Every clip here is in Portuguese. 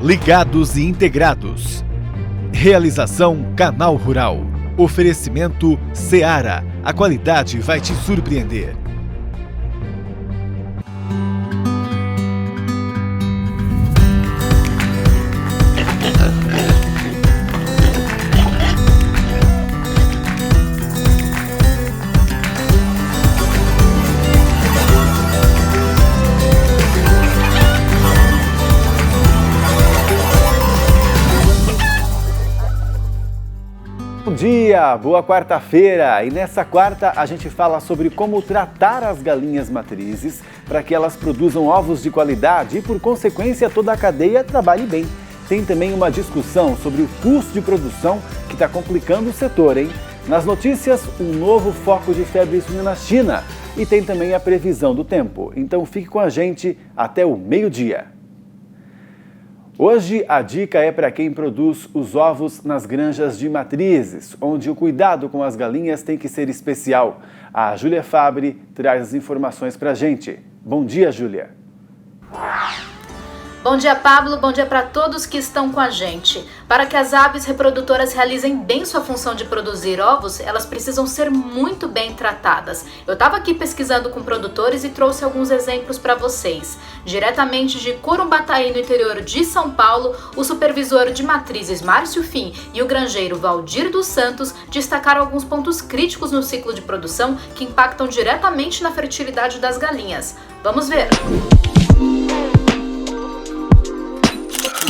Ligados e integrados. Realização Canal Rural. Oferecimento Seara. A qualidade vai te surpreender. Bom dia, boa quarta-feira! E nessa quarta a gente fala sobre como tratar as galinhas matrizes para que elas produzam ovos de qualidade e, por consequência, toda a cadeia trabalhe bem. Tem também uma discussão sobre o custo de produção que está complicando o setor, hein? Nas notícias, um novo foco de febre suína na China e tem também a previsão do tempo. Então fique com a gente até o meio-dia. Hoje a dica é para quem produz os ovos nas granjas de matrizes, onde o cuidado com as galinhas tem que ser especial. A Júlia Fabre traz as informações para a gente. Bom dia, Júlia. Bom dia, Pablo. Bom dia para todos que estão com a gente. Para que as aves reprodutoras realizem bem sua função de produzir ovos, elas precisam ser muito bem tratadas. Eu estava aqui pesquisando com produtores e trouxe alguns exemplos para vocês. Diretamente de Corumbataí, no interior de São Paulo, o supervisor de matrizes Márcio Fim e o granjeiro Valdir dos Santos destacaram alguns pontos críticos no ciclo de produção que impactam diretamente na fertilidade das galinhas. Vamos ver!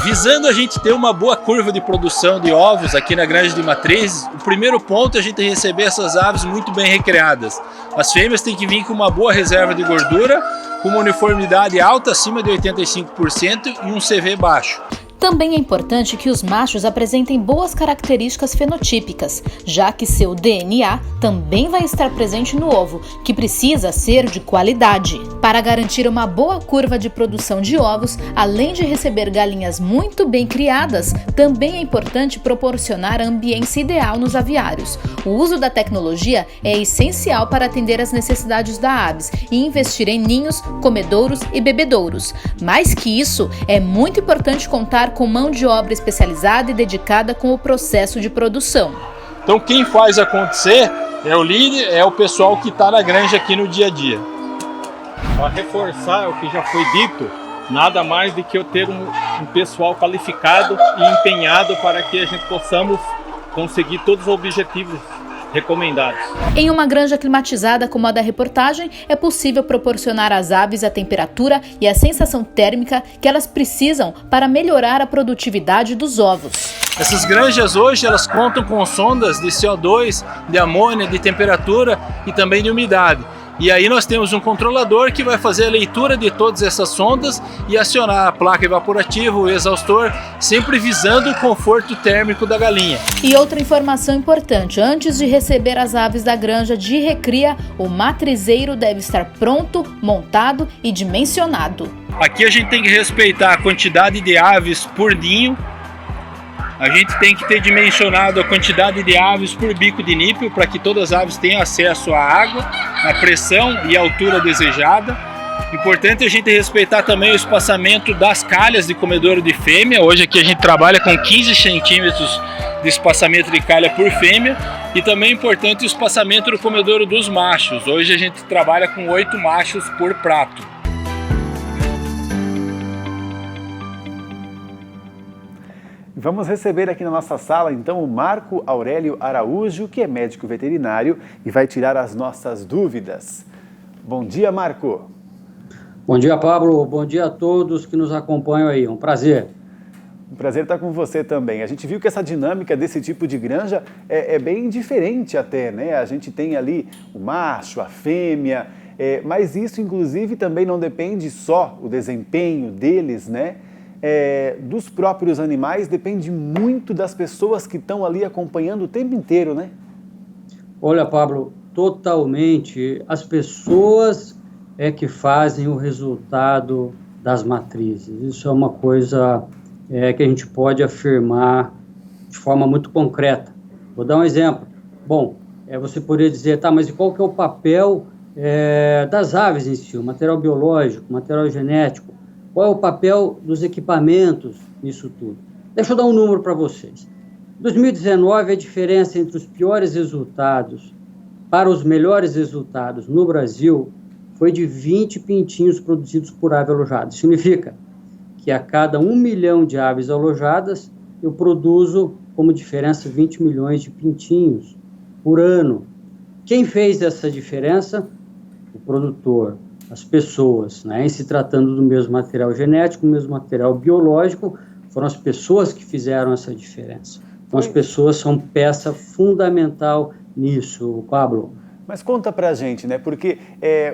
Visando a gente ter uma boa curva de produção de ovos aqui na granja de matrizes, o primeiro ponto é a gente receber essas aves muito bem recreadas. As fêmeas têm que vir com uma boa reserva de gordura, com uma uniformidade alta, acima de 85% e um CV baixo. Também é importante que os machos apresentem boas características fenotípicas, já que seu DNA também vai estar presente no ovo, que precisa ser de qualidade. Para garantir uma boa curva de produção de ovos, além de receber galinhas muito bem criadas, também é importante proporcionar a ambiência ideal nos aviários. O uso da tecnologia é essencial para atender às necessidades da aves e investir em ninhos, comedouros e bebedouros. Mais que isso, é muito importante contar com mão de obra especializada e dedicada com o processo de produção. Então quem faz acontecer é o líder, é o pessoal que está na granja aqui no dia a dia. Para reforçar o que já foi dito, nada mais do que eu ter um pessoal qualificado e empenhado para que a gente possamos conseguir todos os objetivos recomendados. Em uma granja climatizada como a da reportagem, é possível proporcionar às aves a temperatura e a sensação térmica que elas precisam para melhorar a produtividade dos ovos. Essas granjas hoje elas contam com sondas de CO2, de amônia, de temperatura e também de umidade. E aí nós temos um controlador que vai fazer a leitura de todas essas sondas e acionar a placa evaporativa, o exaustor, sempre visando o conforto térmico da galinha. E outra informação importante, antes de receber as aves da granja de recria, o matrizeiro deve estar pronto, montado e dimensionado. Aqui a gente tem que respeitar a quantidade de aves por ninho. A gente tem que ter dimensionado a quantidade de aves por bico de nípel para que todas as aves tenham acesso à água, à pressão e à altura desejada. Importante a gente respeitar também o espaçamento das calhas de comedouro de fêmea. Hoje aqui a gente trabalha com 15 centímetros de espaçamento de calha por fêmea. E também é importante o espaçamento do comedouro dos machos. Hoje a gente trabalha com 8 machos por prato. Vamos receber aqui na nossa sala, então, o Marco Aurélio Araújo, que é médico veterinário e vai tirar as nossas dúvidas. Bom dia, Marco. Bom dia, Pablo. Bom dia a todos que nos acompanham aí. Um prazer. Um prazer estar com você também. A gente viu que essa dinâmica desse tipo de granja é bem diferente até, né? A gente tem ali o macho, a fêmea, mas isso, inclusive, também não depende só o desempenho deles, né? Dos próprios animais, depende muito das pessoas que estão ali acompanhando o tempo inteiro, né? Olha, Pablo, totalmente. As pessoas é que fazem o resultado das matrizes. Isso é uma coisa que a gente pode afirmar de forma muito concreta. Vou dar um exemplo. Bom, você poderia dizer, tá, mas qual que é o papel das aves em si? O material biológico, o material genético. Qual é o papel dos equipamentos nisso tudo? Deixa eu dar um número para vocês. Em 2019, a diferença entre os piores resultados para os melhores resultados no Brasil foi de 20 pintinhos produzidos por ave alojada. Significa que a cada 1 milhão de aves alojadas, eu produzo como diferença 20 milhões de pintinhos por ano. Quem fez essa diferença? O produtor, as pessoas, né? Em se tratando do mesmo material genético, do mesmo material biológico, foram as pessoas que fizeram essa diferença. Então, as pessoas são peça fundamental nisso, Pablo. Mas conta pra gente, né? Porque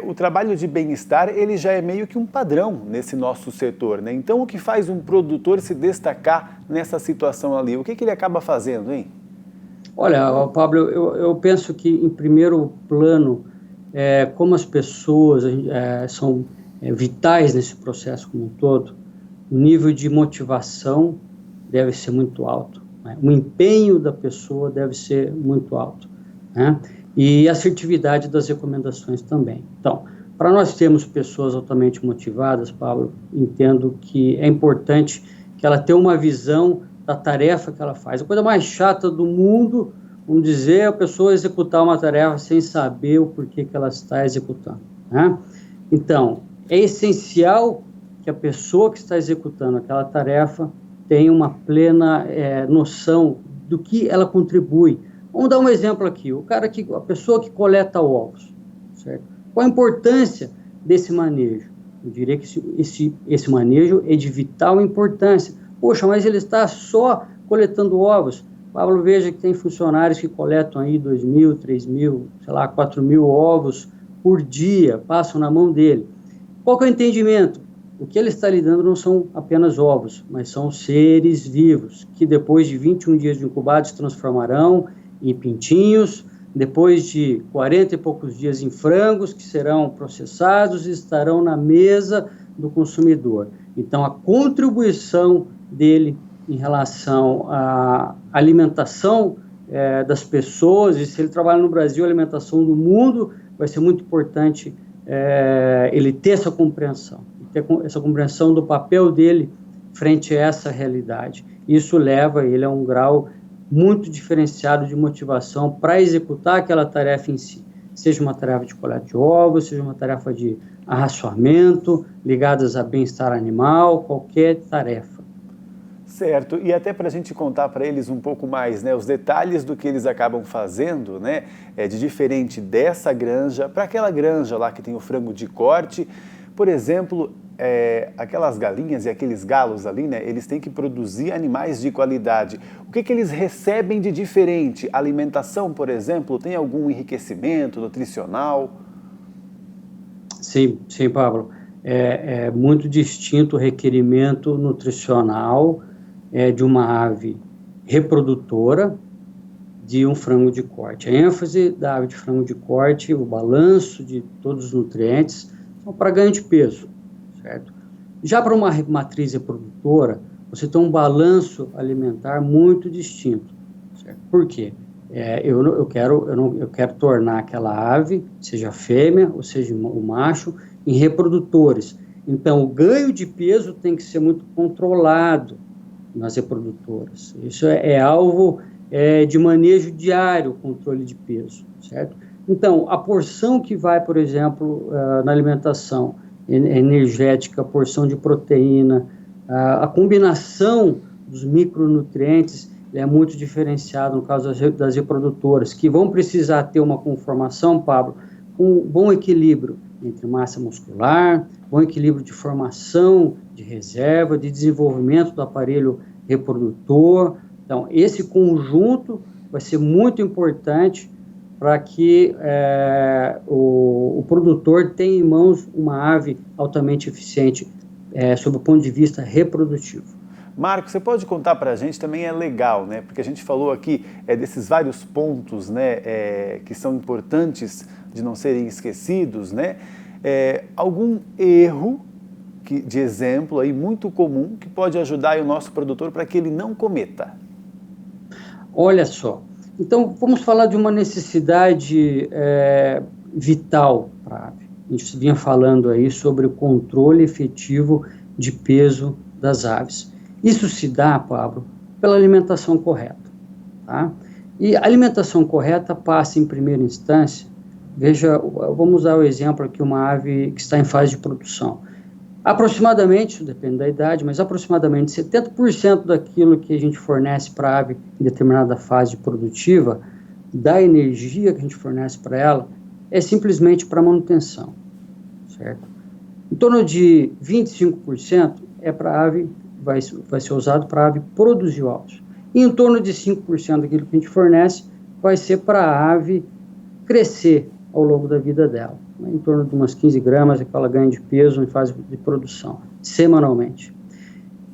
o trabalho de bem-estar, ele já é meio que um padrão nesse nosso setor, né? Então, o que faz um produtor se destacar nessa situação ali? O que ele acaba fazendo, hein? Olha, Pablo, eu penso que, em primeiro plano, como as pessoas são vitais nesse processo como um todo, o nível de motivação deve ser muito alto, né? O empenho da pessoa deve ser muito alto, né? E a assertividade das recomendações também. Então, para nós termos pessoas altamente motivadas, Pablo, entendo que é importante que ela tenha uma visão da tarefa que ela faz. A coisa mais chata do mundo, vamos dizer, é a pessoa executar uma tarefa sem saber o porquê que ela está executando, né? Então, é essencial que a pessoa que está executando aquela tarefa tenha uma plena noção do que ela contribui. Vamos dar um exemplo aqui, a pessoa que coleta ovos, certo? Qual a importância desse manejo? Eu diria que esse manejo é de vital importância. Poxa, mas ele está só coletando ovos. Pablo, veja que tem funcionários que coletam aí 2.000, 3.000, sei lá, 4.000 ovos por dia, passam na mão dele. Qual que é o entendimento? O que ele está lidando não são apenas ovos, mas são seres vivos, que depois de 21 dias de incubado se transformarão em pintinhos, depois de 40 e poucos dias em frangos, que serão processados e estarão na mesa do consumidor. Então, a contribuição dele em relação à alimentação das pessoas, e se ele trabalha no Brasil, a alimentação do mundo, vai ser muito importante ele ter essa compreensão do papel dele frente a essa realidade. Isso leva ele a um grau muito diferenciado de motivação para executar aquela tarefa em si, seja uma tarefa de coleta de ovos, seja uma tarefa de arraçoamento, ligadas a bem-estar animal, qualquer tarefa. Certo, e até para a gente contar para eles um pouco mais, né, os detalhes do que eles acabam fazendo, né, de diferente dessa granja para aquela granja lá que tem o frango de corte. Por exemplo, aquelas galinhas e aqueles galos ali, né, eles têm que produzir animais de qualidade. O que eles recebem de diferente? A alimentação, por exemplo, tem algum enriquecimento nutricional? Sim, Pablo. É muito distinto o requerimento nutricional de uma ave reprodutora de um frango de corte. A ênfase da ave de frango de corte, o balanço de todos os nutrientes, são para ganho de peso, certo? Já para uma matriz reprodutora, você tem um balanço alimentar muito distinto, certo? Por quê? Eu quero tornar aquela ave, seja fêmea ou seja o macho, em reprodutores. Então, o ganho de peso tem que ser muito controlado nas reprodutoras. Isso é alvo de manejo diário, o controle de peso, certo? Então, a porção que vai, por exemplo, na alimentação energética, a porção de proteína, a combinação dos micronutrientes é muito diferenciado no caso das reprodutoras, que vão precisar ter uma conformação, Pablo, com um bom equilíbrio entre massa muscular, bom equilíbrio de formação, de reserva, de desenvolvimento do aparelho reprodutor. Então, esse conjunto vai ser muito importante para que o produtor tenha em mãos uma ave altamente eficiente sob o ponto de vista reprodutivo. Marco, você pode contar para a gente, também é legal, né? Porque a gente falou aqui desses vários pontos, né, que são importantes de não serem esquecidos, né? Algum erro de exemplo aí muito comum que pode ajudar aí o nosso produtor para que ele não cometa? Olha só, então vamos falar de uma necessidade vital para a ave. A gente vinha falando aí sobre o controle efetivo de peso das aves. Isso se dá, Pablo, pela alimentação correta, tá? E a alimentação correta passa, em primeira instância, veja, vamos usar o exemplo aqui, uma ave que está em fase de produção. Aproximadamente, isso depende da idade, mas aproximadamente 70% daquilo que a gente fornece para a ave em determinada fase produtiva, da energia que a gente fornece para ela, é simplesmente para manutenção, certo? Em torno de 25% é para a ave, vai ser usado para a ave produzir ovos. E em torno de 5% daquilo que a gente fornece vai ser para a ave crescer ao longo da vida dela. Em torno de umas 15 gramas é que ela ganha de peso em fase de produção, semanalmente.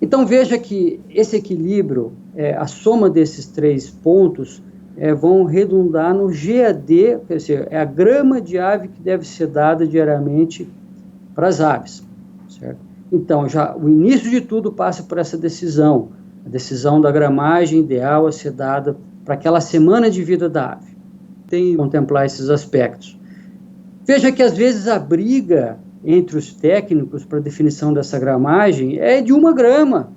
Então veja que esse equilíbrio, a soma desses 3 pontos, vão redundar no GAD, quer dizer, é a grama de ave que deve ser dada diariamente para as aves, certo? Então, já o início de tudo passa por essa decisão, a decisão da gramagem ideal a ser dada para aquela semana de vida da ave. Tem que contemplar esses aspectos. Veja que, às vezes, a briga entre os técnicos para definição dessa gramagem é de 1 grama.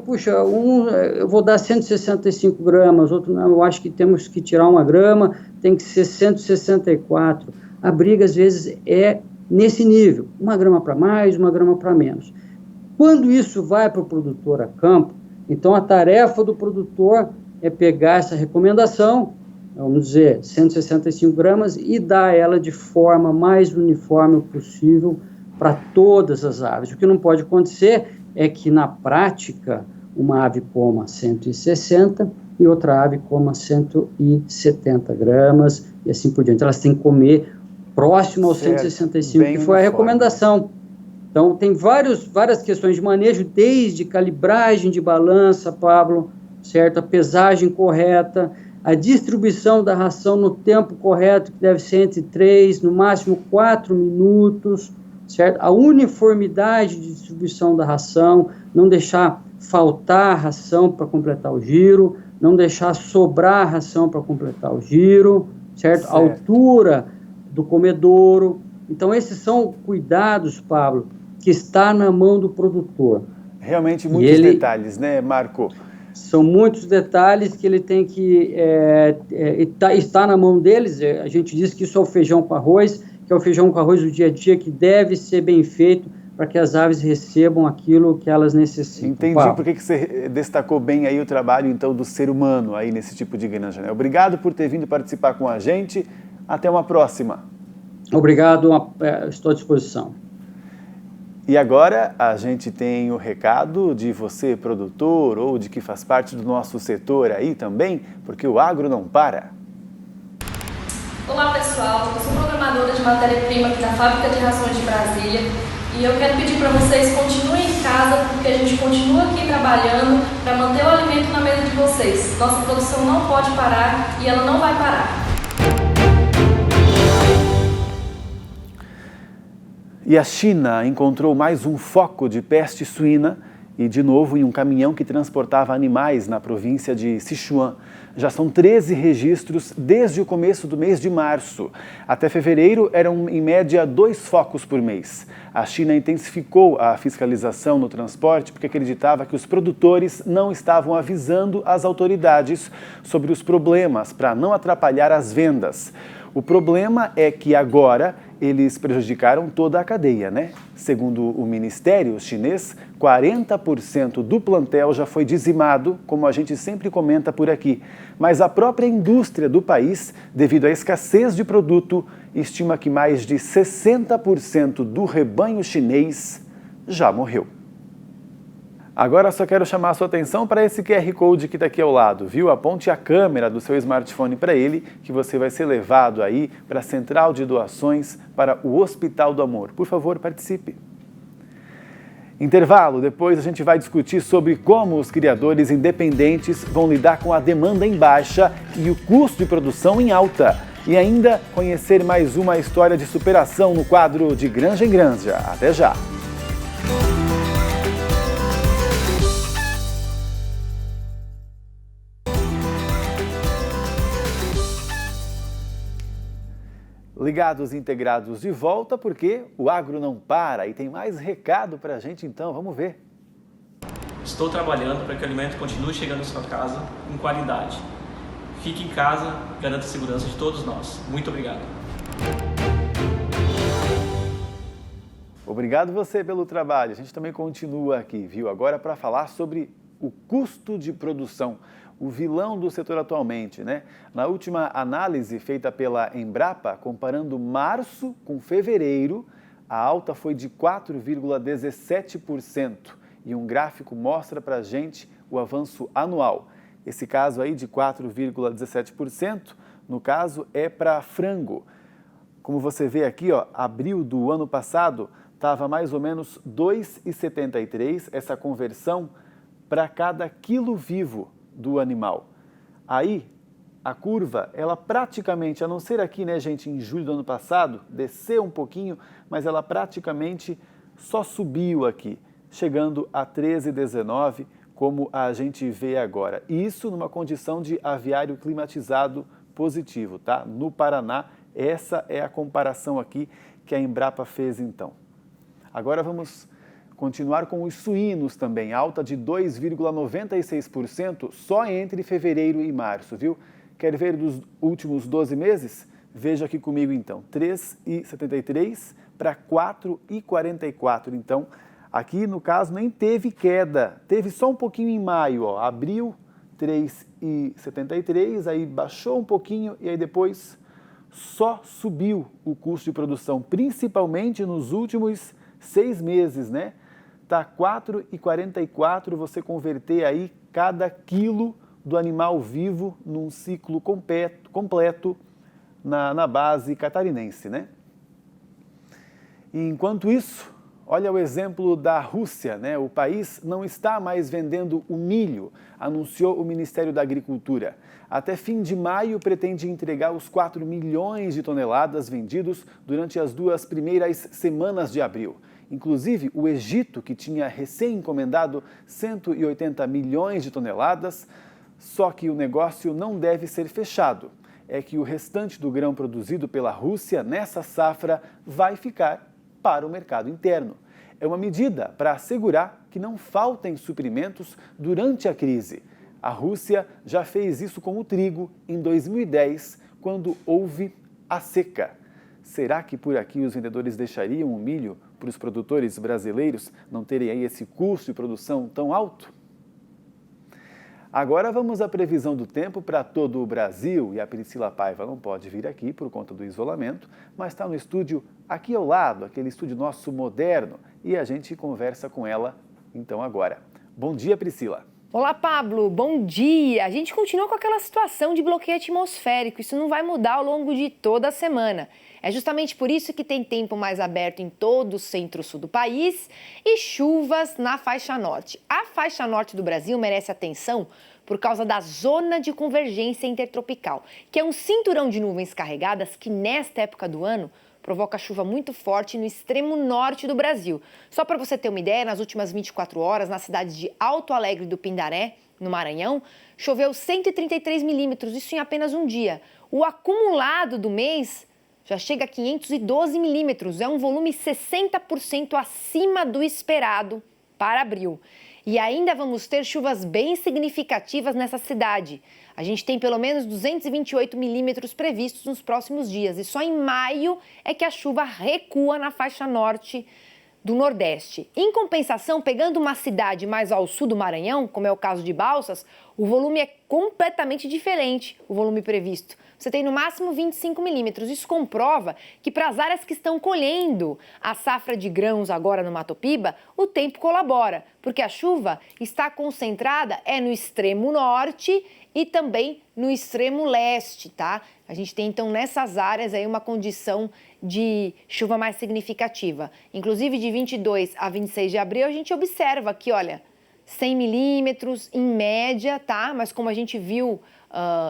Puxa, eu vou dar 165 gramas, outro não, eu acho que temos que tirar 1 grama, tem que ser 164. A briga, às vezes, é nesse nível, 1 grama para mais, 1 grama para menos. Quando isso vai para o produtor a campo, então a tarefa do produtor é pegar essa recomendação, vamos dizer, 165 gramas, e dar ela de forma mais uniforme possível para todas as aves. O que não pode acontecer é que, na prática, uma ave coma 160 e outra ave coma 170 gramas, e assim por diante. Elas têm que comer próximo aos 165, que foi a recomendação. Então, tem várias questões de manejo, desde calibragem de balança, Pablo, certo? A pesagem correta, a distribuição da ração no tempo correto, que deve ser entre 3, no máximo 4 minutos, certo? A uniformidade de distribuição da ração, não deixar faltar ração para completar o giro, não deixar sobrar ração para completar o giro, certo? A altura do comedouro. Então, esses são cuidados, Pablo, que está na mão do produtor. Realmente muitos detalhes, né, Marco? São muitos detalhes que ele tem que... está na mão deles. A gente diz que isso é o feijão com arroz, que é o feijão com arroz do dia a dia, que deve ser bem feito para que as aves recebam aquilo que elas necessitam. Entendi. Pablo, por que você destacou bem aí o trabalho, então, do ser humano aí nesse tipo de granja, né? Obrigado por ter vindo participar com a gente. Até uma próxima. Obrigado, estou à disposição. E agora a gente tem o recado de você, produtor, ou de que faz parte do nosso setor aí também, porque o agro não para. Olá pessoal, eu sou programadora de matéria-prima aqui na Fábrica de Rações de Brasília e eu quero pedir para vocês continuem em casa porque a gente continua aqui trabalhando para manter o alimento na mesa de vocês. Nossa produção não pode parar e ela não vai parar. E a China encontrou mais um foco de peste suína e, de novo, em um caminhão que transportava animais na província de Sichuan. Já são 13 registros desde o começo do mês de março. Até fevereiro, eram em média 2 focos por mês. A China intensificou a fiscalização no transporte porque acreditava que os produtores não estavam avisando as autoridades sobre os problemas para não atrapalhar as vendas. O problema é que agora eles prejudicaram toda a cadeia, né? Segundo o Ministério chinês, 40% do plantel já foi dizimado, como a gente sempre comenta por aqui. Mas a própria indústria do país, devido à escassez de produto, estima que mais de 60% do rebanho chinês já morreu. Agora só quero chamar a sua atenção para esse QR Code que está aqui ao lado, viu? Aponte a câmera do seu smartphone para ele, que você vai ser levado aí para a Central de Doações para o Hospital do Amor. Por favor, participe. Intervalo, depois a gente vai discutir sobre como os criadores independentes vão lidar com a demanda em baixa e o custo de produção em alta. E ainda conhecer mais uma história de superação no quadro De Granja em Granja. Até já! Ligados e integrados de volta, porque o agro não para e tem mais recado para a gente, então vamos ver. Estou trabalhando para que o alimento continue chegando à sua casa com qualidade. Fique em casa, garanta a segurança de todos nós. Muito obrigado. Obrigado você pelo trabalho. A gente também continua aqui, viu? Agora para falar sobre o custo de produção, o vilão do setor atualmente, né? Na última análise feita pela Embrapa, comparando março com fevereiro, a alta foi de 4,17%. E um gráfico mostra para a gente o avanço anual. Esse caso aí de 4,17%, no caso, é para frango. Como você vê aqui, ó, abril do ano passado estava mais ou menos 2,73, essa conversão para cada quilo vivo do animal. Aí, a curva, ela praticamente, a não ser aqui, né, gente, em julho do ano passado, desceu um pouquinho, mas ela praticamente só subiu aqui, chegando a 13,19, como a gente vê agora. Isso numa condição de aviário climatizado positivo, tá? No Paraná, essa é a comparação aqui que a Embrapa fez então. Agora vamos continuar com os suínos também, alta de 2,96% só entre fevereiro e março, viu? Quer ver dos últimos 12 meses? Veja aqui comigo então, 3,73 para 4,44, então aqui, no caso, nem teve queda, teve só um pouquinho em maio, ó, abril 3,73, aí baixou um pouquinho e aí depois só subiu o custo de produção, principalmente nos últimos 6 meses, né? Tá 4,44, você converter aí cada quilo do animal vivo num ciclo completo na base catarinense, né? E enquanto isso, olha o exemplo da Rússia, né? O país não está mais vendendo o milho, anunciou o Ministério da Agricultura. Até fim de maio pretende entregar os 4 milhões de toneladas vendidos durante as 2 primeiras semanas de abril. Inclusive, o Egito, que tinha recém-encomendado 180 milhões de toneladas, só que o negócio não deve ser fechado. É que o restante do grão produzido pela Rússia nessa safra vai ficar para o mercado interno. É uma medida para assegurar que não faltem suprimentos durante a crise. A Rússia já fez isso com o trigo em 2010, quando houve a seca. Será que por aqui os vendedores deixariam o milho para os produtores brasileiros não terem aí esse custo de produção tão alto? Agora vamos à previsão do tempo para todo o Brasil, e a Priscila Paiva não pode vir aqui por conta do isolamento, mas está no estúdio aqui ao lado, aquele estúdio nosso moderno, e a gente conversa com ela então agora. Bom dia, Priscila. Olá, Pablo, bom dia! A gente continua com aquela situação de bloqueio atmosférico, isso não vai mudar ao longo de toda a semana. É justamente por isso que tem tempo mais aberto em todo o centro-sul do país e chuvas na faixa norte. A faixa norte do Brasil merece atenção por causa da zona de convergência intertropical, que é um cinturão de nuvens carregadas que nesta época do ano provoca chuva muito forte no extremo norte do Brasil. Só para você ter uma ideia, nas últimas 24 horas, nas cidades de Alto Alegre do Pindaré, no Maranhão, choveu 133 milímetros, isso em apenas um dia. O acumulado do mês já chega a 512 milímetros, é um volume 60% acima do esperado para abril. E ainda vamos ter chuvas bem significativas nessa cidade. A gente tem pelo menos 228 milímetros previstos nos próximos dias. E só em maio é que a chuva recua na faixa norte do Nordeste. Em compensação, pegando uma cidade mais ao sul do Maranhão, como é o caso de Balsas, o volume é completamente diferente, o volume previsto. Você tem no máximo 25 milímetros. Isso comprova que para as áreas que estão colhendo a safra de grãos agora no Mato Piba, o tempo colabora, porque a chuva está concentrada no extremo norte e também no extremo leste, tá? A gente tem então nessas áreas aí uma condição de chuva mais significativa. Inclusive de 22 a 26 de abril a gente observa aqui, olha, 100 milímetros em média, tá? Mas como a gente viu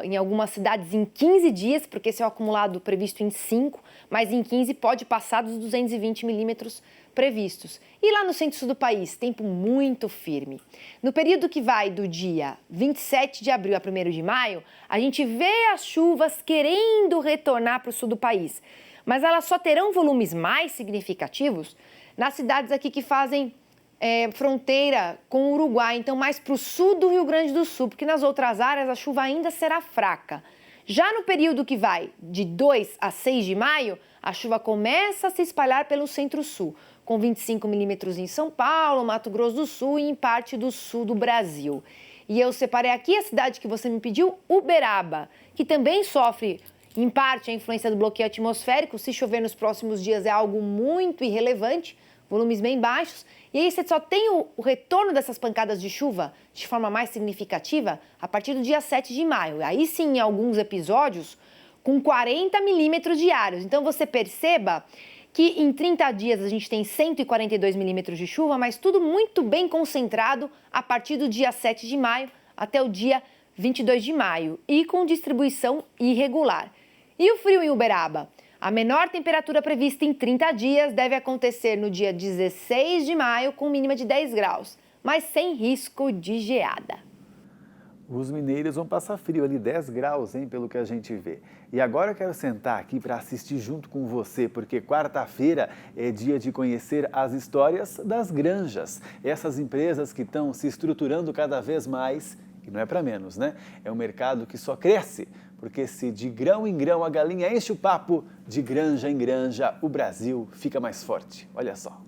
em algumas cidades em 15 dias, porque esse é o acumulado previsto em 5, mas em 15 pode passar dos 220 milímetros previstos. E lá no centro-sul do país, tempo muito firme. No período que vai do dia 27 de abril a 1º de maio, a gente vê as chuvas querendo retornar para o sul do país. mas elas só terão volumes mais significativos nas cidades aqui que fazem fronteira com o Uruguai, então mais para o sul do Rio Grande do Sul, porque nas outras áreas a chuva ainda será fraca. Já no período que vai de 2 a 6 de maio, a chuva começa a se espalhar pelo centro-sul, com 25 milímetros em São Paulo, Mato Grosso do Sul e em parte do sul do Brasil. E eu separei aqui a cidade que você me pediu, Uberaba, que também sofre, em parte, a influência do bloqueio atmosférico. Se chover nos próximos dias é algo muito irrelevante, volumes bem baixos. E aí você só tem o retorno dessas pancadas de chuva de forma mais significativa a partir do dia 7 de maio. Aí sim, em alguns episódios, com 40 milímetros diários. Então você perceba que em 30 dias a gente tem 142 milímetros de chuva, mas tudo muito bem concentrado a partir do dia 7 de maio até o dia 22 de maio e com distribuição irregular. E o frio em Uberaba? A menor temperatura prevista em 30 dias deve acontecer no dia 16 de maio, com mínima de 10 graus, mas sem risco de geada. Os mineiros vão passar frio ali, 10 graus, hein, pelo que a gente vê. E agora eu quero sentar aqui para assistir junto com você, porque quarta-feira é dia de conhecer as histórias das granjas. Essas empresas que estão se estruturando cada vez mais, e não é para menos, né? É um mercado que só cresce, porque se de grão em grão a galinha enche o papo, de granja em granja o Brasil fica mais forte. Olha só.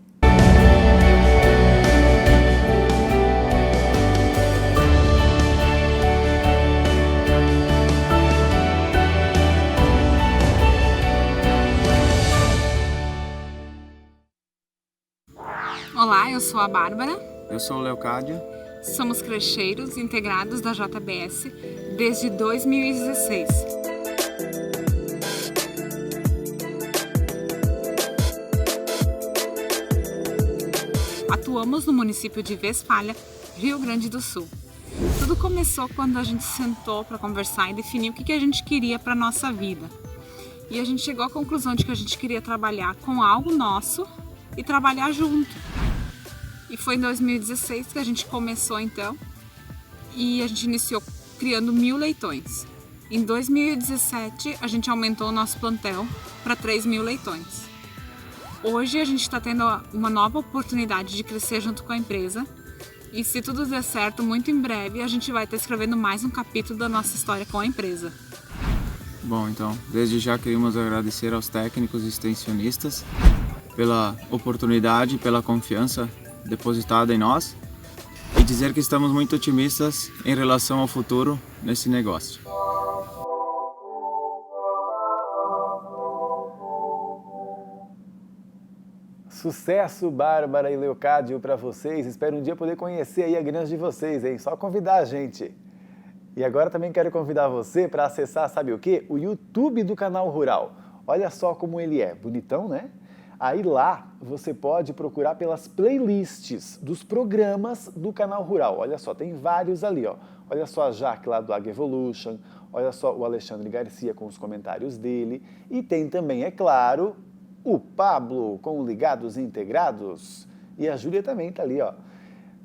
Olá, eu sou a Bárbara. Eu sou o Leocádio. Somos crecheiros integrados da JBS desde 2016. Atuamos no município de Westfália, Rio Grande do Sul. Tudo começou quando a gente sentou para conversar e definir o que a gente queria para a nossa vida. E a gente chegou à conclusão de que a gente queria trabalhar com algo nosso e trabalhar junto. E foi em 2016 que a gente começou então, e a gente iniciou criando 1.000 leitões. Em 2017 a gente aumentou o nosso plantel para 3.000 leitões. Hoje a gente está tendo uma nova oportunidade de crescer junto com a empresa, e se tudo der certo, muito em breve a gente vai estar escrevendo mais um capítulo da nossa história com a empresa. Bom, então, desde já queríamos agradecer aos técnicos e extensionistas pela oportunidade, pela confiança depositada em nós e dizer que estamos muito otimistas em relação ao futuro nesse negócio. Sucesso, Bárbara e Leocádio, para vocês. Espero um dia poder conhecer aí a granja de vocês, hein? Só convidar a gente. E agora também quero convidar você para acessar, sabe o quê? O YouTube do Canal Rural. Olha só como ele é, bonitão, né? Aí lá você pode procurar pelas playlists dos programas do Canal Rural. Olha só, tem vários ali, ó. Olha só a Jaque lá do Ag Evolution, olha só o Alexandre Garcia com os comentários dele. E tem também, é claro, o Pablo com o Ligados Integrados. E a Júlia também tá ali, ó.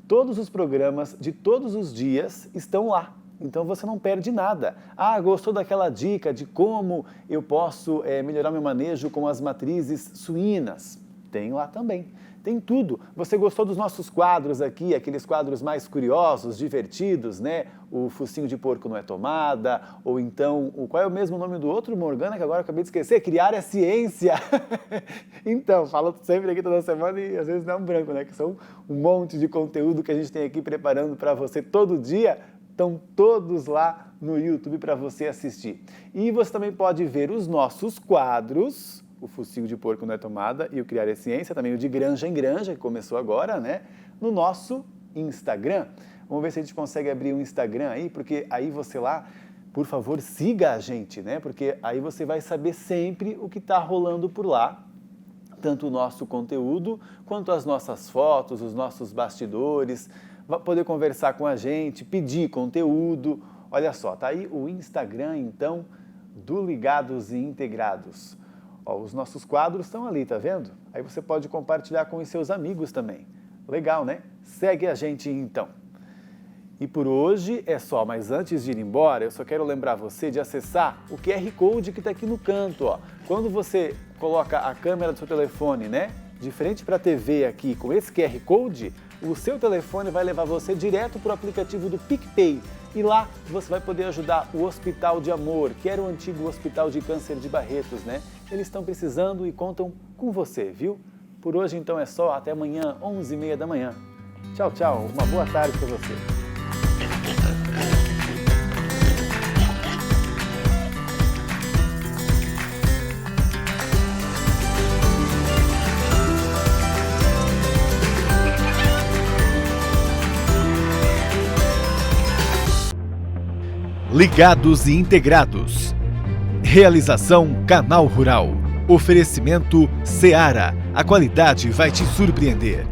Todos os programas de todos os dias estão lá. Então você não perde nada. Ah, gostou daquela dica de como eu posso melhorar meu manejo com as matrizes suínas? Tem lá também. Tem tudo. Você gostou dos nossos quadros aqui, aqueles quadros mais curiosos, divertidos, né? O focinho de porco não é tomada, ou então, qual é o mesmo nome do outro, Morgana, que agora eu acabei de esquecer? Criar é ciência. Então, falo sempre aqui toda semana e às vezes dá um branco, né? Que são um monte de conteúdo que a gente tem aqui preparando para você todo dia. Estão todos lá no YouTube para você assistir. E você também pode ver os nossos quadros, o Focinho de Porco não é tomada e o Criar é Ciência, também o de Granja em Granja, que começou agora, né? No nosso Instagram. Vamos ver se a gente consegue abrir um Instagram aí, porque aí você lá, por favor, siga a gente, né? Porque aí você vai saber sempre o que está rolando por lá. Tanto o nosso conteúdo, quanto as nossas fotos, os nossos bastidores, vai poder conversar com a gente, pedir conteúdo. Olha só, tá aí o Instagram, então, do Ligados e Integrados. Ó, os nossos quadros estão ali, tá vendo? Aí você pode compartilhar com os seus amigos também. Legal, né? Segue a gente, então. E por hoje é só, mas antes de ir embora, eu só quero lembrar você de acessar o QR Code que está aqui no canto, ó. Quando você coloca a câmera do seu telefone, né, de frente para a TV aqui com esse QR Code, o seu telefone vai levar você direto para o aplicativo do PicPay. E lá você vai poder ajudar o Hospital de Amor, que era o antigo Hospital de Câncer de Barretos, né? Eles estão precisando e contam com você, viu? Por hoje então é só, até amanhã, 11h30 da manhã. Tchau, tchau, uma boa tarde para você. Ligados e integrados. Realização Canal Rural. Oferecimento Seara. A qualidade vai te surpreender.